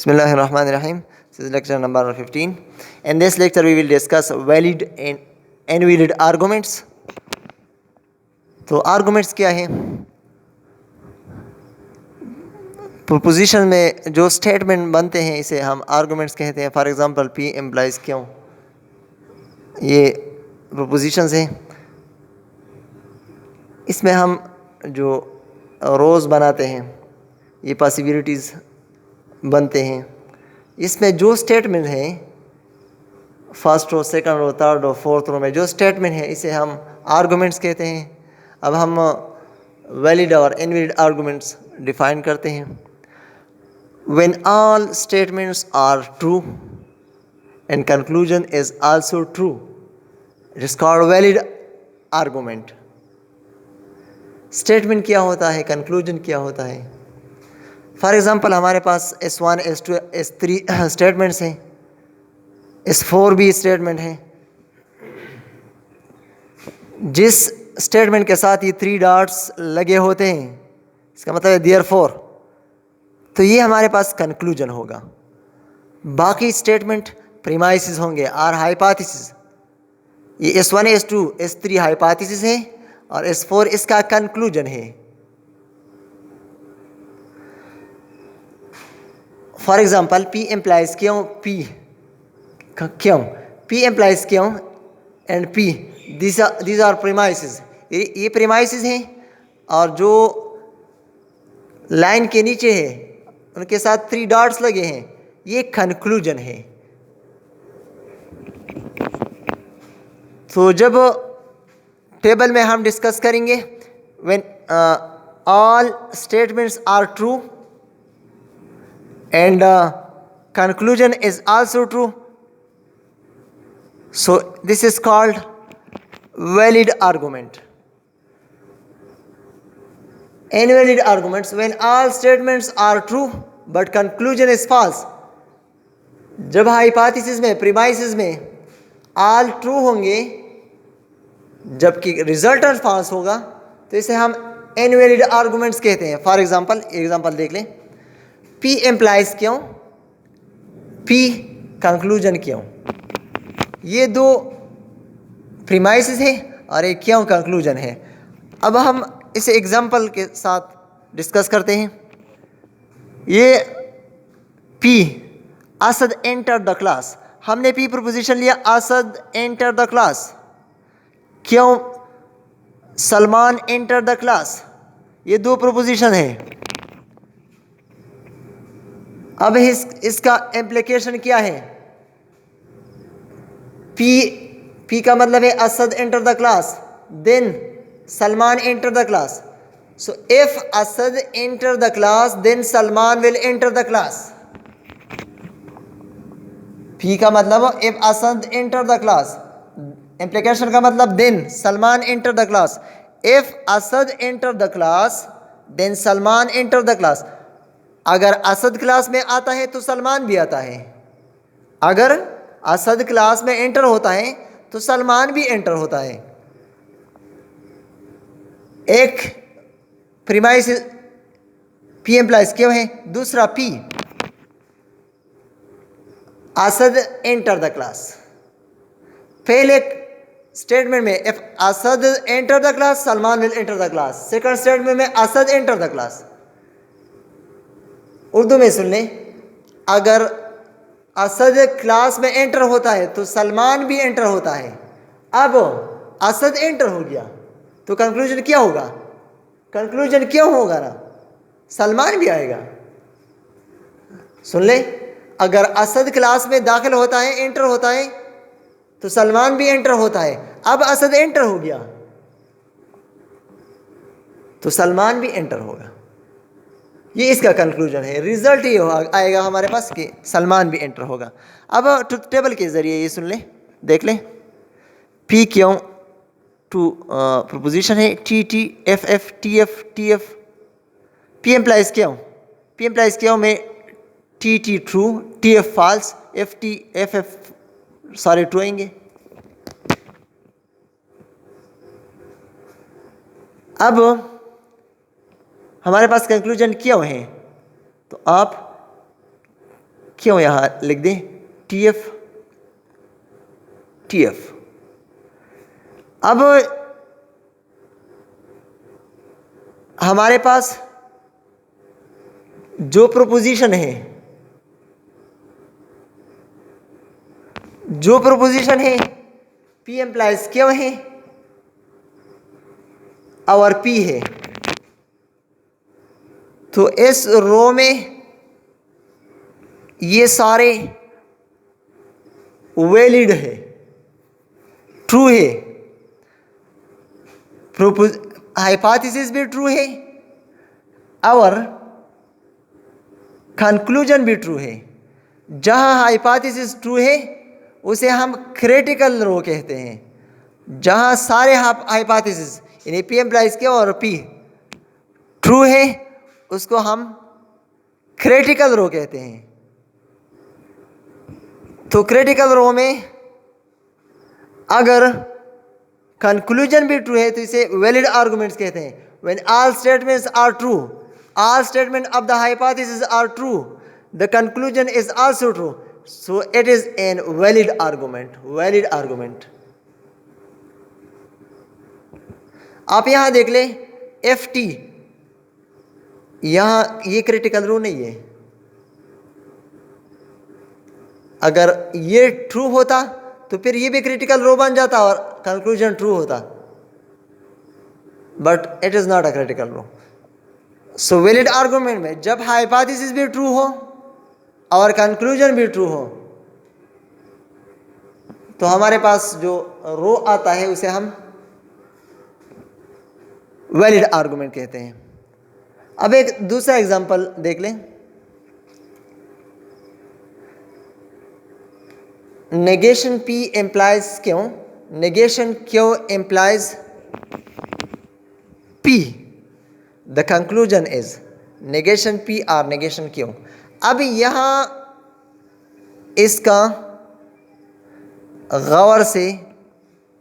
Bismillahirrahmanirrahim. This is lecture number 15. In this lecture, we will discuss valid and invalid arguments. तो arguments क्या है? Proposition में जो statement बनते हैं इसे हम arguments कहते हैं. For example, P implies क्यों? ये propositions हैं. इसमें हम जो rows बनाते हैं ये possibilities बनते हैं. इसमें जो स्टेटमेंट है first row, second row, third row, fourth row में जो स्टेटमेंट है इसे हम आर्गुमेंट्स कहते हैं. अब हम वैलिड और इनवैलिड आर्गुमेंट्स डिफाइन करते हैं. When all statements are true and conclusion is also true, it is called valid argument. Statement क्या होता है, कंक्लूजन क्या होता है? फॉर एग्ज़ाम्पल हमारे पास S1, S2, S3 स्टेटमेंट्स हैं, S4 भी स्टेटमेंट हैं. जिस स्टेटमेंट के साथ ये 3 डॉट्स लगे होते हैं इसका मतलब है देयरफॉर, तो ये हमारे पास कंक्लूजन होगा. बाकी स्टेटमेंट प्रीमाइसिस होंगे और हाइपोथेसिस. ये S1, S2, S3 हाइपोथेसिस है और S4 इसका कंक्लूजन है. फॉर एग्जाम्पल P implies क्यों, P क्यों, P implies क्यों and P, these are premises. ये premises हैं और जो लाइन के नीचे है उनके साथ 3 डॉट्स लगे हैं ये कंक्लूजन है. तो जब टेबल में हम डिस्कस करेंगे when all statements are true and conclusion is also true, so this is called valid argument. Invalid arguments, when all statements are true but conclusion is false. जब हाइपोथेसिस में, premises में all true होंगे जबकि resultant false होगा तो इसे हम invalid arguments कहते हैं. फॉर एग्जाम्पल देख लें. P implies क्यों, P कंक्लूजन क्यों. ये 2 प्रीमाइसिस है और एक क्यों कंक्लूजन है. अब हम इसे एग्जाम्पल के साथ डिस्कस करते हैं. ये P Asad enter the class, हमने P प्रोपोजिशन लिया Asad enter the class. Q Salman enter the class, ये 2 प्रोपोजिशन है. अब इसका इम्प्लीकेशन क्या है? P का मतलब है Asad enter the class, then Salman enter the class. So if Asad enter the class then Salman will enter the class. P का मतलब if Asad enter the class, implication का मतलब then Salman enter the class. If Asad enter the class then Salman enter the class. अगर Asad class में आता है तो सलमान भी आता है. अगर असद क्लास में एंटर होता है तो सलमान भी एंटर होता है. एक प्रीमाइस P implies क्यों है, दूसरा P Asad enter the class. पहले स्टेटमेंट में if Asad enter the class Salman will enter the class. Second statement में Asad enter the class. Urdu में सुन लें, अगर असद क्लास में एंटर होता है तो सलमान भी एंटर होता है. अब असद एंटर हो गया तो कंक्लूजन क्या होगा, कंक्लूजन क्यों होगा ना, सलमान भी आएगा. सुन ले, अगर असद क्लास में दाखिल होता है, एंटर होता है तो सलमान भी एंटर होता है. अब असद एंटर हो गया तो सलमान भी एंटर होगा. ये इसका कंक्लूजन है. रिजल्ट ये आएगा हमारे पास कि सलमान भी एंटर होगा. अब ट्रुथ टेबल के ज़रिए ये सुन लें, देख लें. P क्यों टू प्रोपोजिशन है, T F TF. P implies क्यों, P implies क्यों में T true, TF false, FF सारे ट्रू आएंगे. अब हमारे पास कंक्लूजन क्यों है तो आप क्यों यहाँ लिख दें टी एफ टी एफ। अब हमारे पास जो प्रोपोजिशन है, पी एम्प्लाइज क्यों है और पी है, तो इस रो में ये सारे वैलिड है, ट्रू है, हाइपोथेसिस भी ट्रू है और कंक्लूजन भी ट्रू है। जहां हाइपोथेसिस ट्रू है उसे हम क्रिटिकल रो कहते हैं। जहां सारे हाइपोथेसिस यानी पी एम्प्लाइज के और पी ट्रू है उसको हम क्रिटिकल रो कहते हैं। तो क्रिटिकल रो में अगर कंक्लूजन भी ट्रू है तो इसे वैलिड आर्गुमेंट्स कहते हैं। When all statements are true, all statement of the hypothesis are true, the conclusion is also true, so it is an valid argument। आप यहां देख ले एफ टी, यहां ये क्रिटिकल रो नहीं है। अगर ये ट्रू होता तो फिर ये भी क्रिटिकल रो बन जाता और कंक्लूजन ट्रू होता, but it is not a critical row. So valid argument में जब हाइपोथेसिस भी ट्रू हो और कंक्लूजन भी ट्रू हो तो हमारे पास जो रो आता है उसे हम वैलिड आर्गुमेंट कहते हैं। अब एक दूसरा एग्जांपल देख लें। Negation P implies Q, negation Q implies P, the conclusion is negation P और नेगेशन क्यों। अब यहां इसका गौर से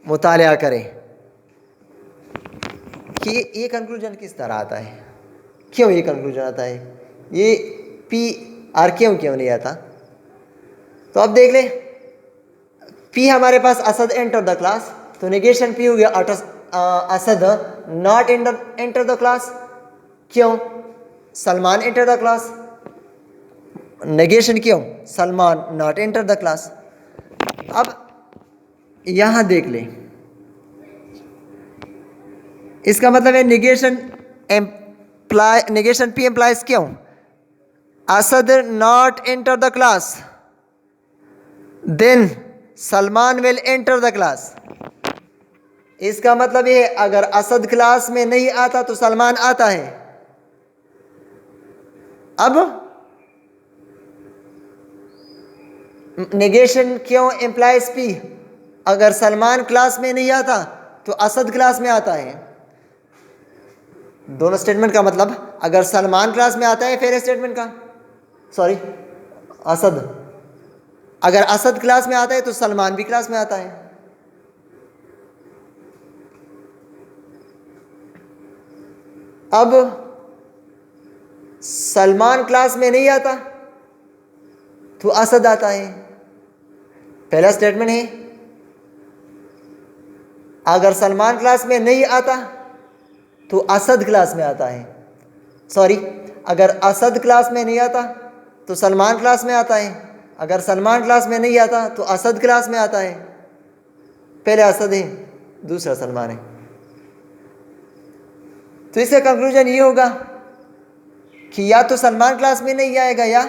मुतालिया करें कि ये कंक्लूजन किस तरह आता है, क्यों ये कंक्लूजन आता है, ये पी आर क्यों नहीं आता। तो अब देख ले, पी हमारे पास असद एंटर द क्लास, तो नेगेशन पी हो गया Asad not enter the class, Q Salman enter the class, negation Q Salman not enter the class. अब यहां देख ले, इसका मतलब है negation P implies Q Asad not enter the class, then Salman will enter the class. इसका मतलब ये अगर असद क्लास में नहीं आता तो सलमान आता है। अब नेगेशन क्यों एम्प्लाइज पी, अगर सलमान क्लास में नहीं आता तो असद क्लास में आता है। दोनों स्टेटमेंट का मतलब, अगर सलमान क्लास में आता है पहले स्टेटमेंट का, सॉरी असद, अगर असद क्लास में आता है तो सलमान भी क्लास में आता है। अब सलमान क्लास में नहीं आता तो असद आता है। पहला स्टेटमेंट है अगर सलमान क्लास में नहीं आता तो असद क्लास में आता है, सॉरी अगर असद क्लास में नहीं आता तो सलमान क्लास में आता है, अगर सलमान क्लास में नहीं आता तो असद क्लास में आता है। पहले असद है दूसरा सलमान है, तो इसका कंक्लूजन ये होगा कि या तो सलमान क्लास में नहीं आएगा या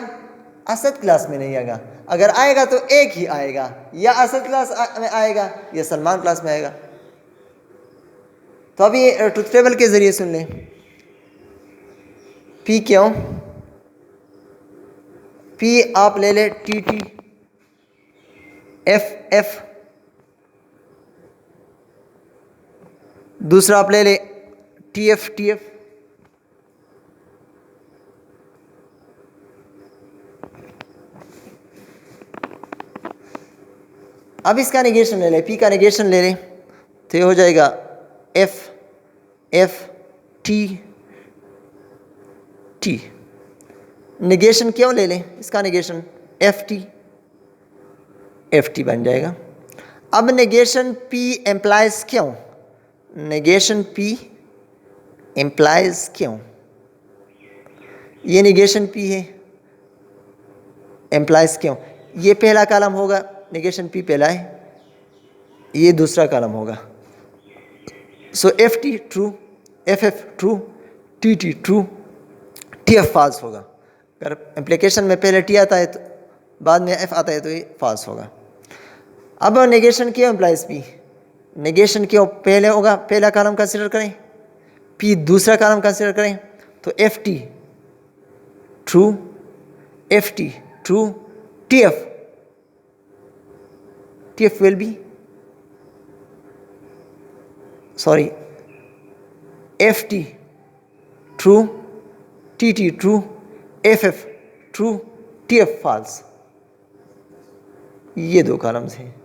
असद क्लास में नहीं आएगा। अगर आएगा तो एक ही आएगा, या असद क्लास में आएगा या सलमान क्लास में आएगा। तो अभी ट्रुथ टेबल के जरिए सुन लें। पी क्यों, पी आप ले ले टी टी एफ एफ, दूसरा आप ले ले टी एफ टी एफ, अब इसका नेगेशन ले ले, पी का नेगेशन ले ले तो ये हो जाएगा F F T T. Negation क्यों ले लें, इसका नेगेशन एफ टी बन जाएगा। अब negation P implies Q, negation P implies क्यों, ये नेगेशन पी है, एम्प्लाइज क्यों, ये पहला कॉलम होगा, नेगेशन पी पहला है, ये दूसरा कॉलम होगा। So F T true, F F true, T T true, T F false होगा। अगर एप्लीकेशन में पहले टी आता है तो बाद में एफ आता है तो ये फॉल्स होगा। अब negation Q implies P, negation क्यों पहले होगा, पहला कॉलम कंसिडर करें, पी दूसरा कॉलम कंसिडर करें, तो F T true, F T true, T F will be sorry F T true, T T true, F F true, T F false. ये दो कॉलम्स हैं।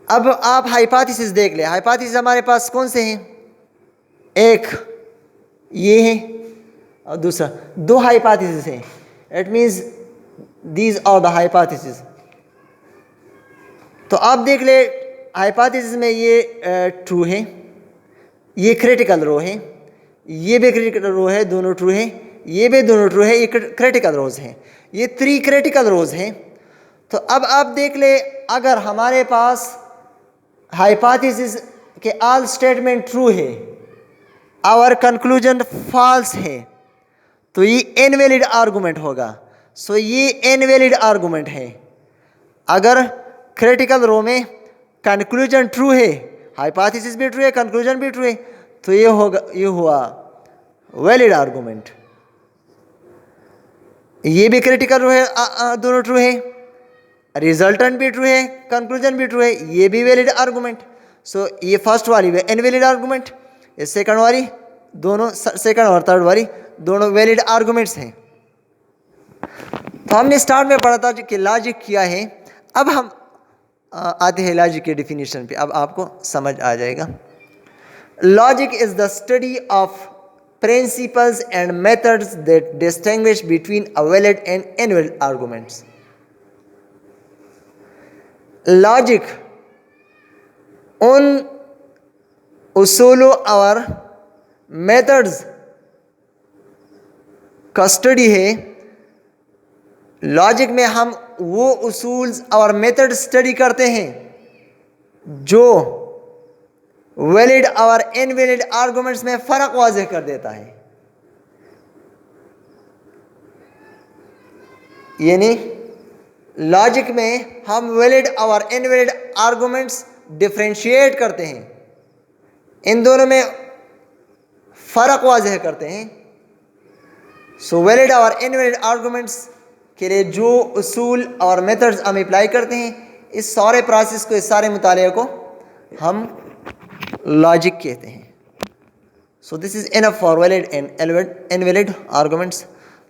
अब आप हाइपोथेसिस देख ले, हाइपोथेसिस हमारे पास कौन से हैं, एक ये है और दूसरा, दो हाइपोथेसिस हैं। It means these are the hypothesis. तो आप देख ले हाइपोथेसिस में ये ट्रू है, ये क्रिटिकल रो है, ये भी क्रिटिकल रो है, दोनों ट्रू है, ये भी दोनों ट्रू है, ये क्रिटिकल रोज हैं, ये 3 क्रिटिकल रोज हैं। तो अब आप देख ले अगर हमारे पास हाइपोथेसिस के ऑल स्टेटमेंट ट्रू है, आवर कंक्लूजन फॉल्स है, तो ये इनवैलिड आर्गुमेंट होगा। सो ये इनवैलिड आर्गुमेंट है। अगर क्रिटिकल रो में कंक्लूजन ट्रू है, हाइपोथेसिस भी ट्रू है, कंक्लूजन भी ट्रू है, तो ये होगा, ये हुआ वैलिड आर्गुमेंट। ये भी क्रिटिकल रो है, दोनों ट्रू है, रिजल्टेंट भी ट्रू है, कंक्लूजन भी ट्रू है, ये भी वैलिड आर्गुमेंट। सो ये फर्स्ट वाली इनवैलिड आर्गुमेंट, ये सेकंड वाली, दोनों सेकंड और थर्ड वाली दोनों वैलिड आर्गुमेंट्स हैं। तो हमने स्टार्ट में पढ़ा था कि लॉजिक क्या है। अब हम आते हैं लॉजिक के डिफिनीशन पे, अब आपको समझ आ जाएगा। Logic is the study of principles and methods that distinguish between a valid and invalid arguments. Logic उन उसूलों और मेथड्स का स्टडी है। लॉजिक में हम वो उसूल्स और मेथड स्टडी करते हैं जो वैलिड और इनवैलिड आर्गुमेंट्स में फ़र्क वाज़ेह कर देता है। यानी लॉजिक में हम वैलिड और इनवैलिड आर्गुमेंट्स डिफरेंशिएट करते हैं, इन दोनों में फ़र्क वाज़ेह करते हैं। सो वैलिड और इनवैलिड आर्गुमेंट्स के लिए जो उसूल और मेथड्स हम अप्लाई करते हैं, इस सारे प्रोसेस को, इस सारे मुताले को हम लॉजिक कहते हैं। So this is enough for valid and invalid arguments.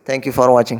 Thank you for watching.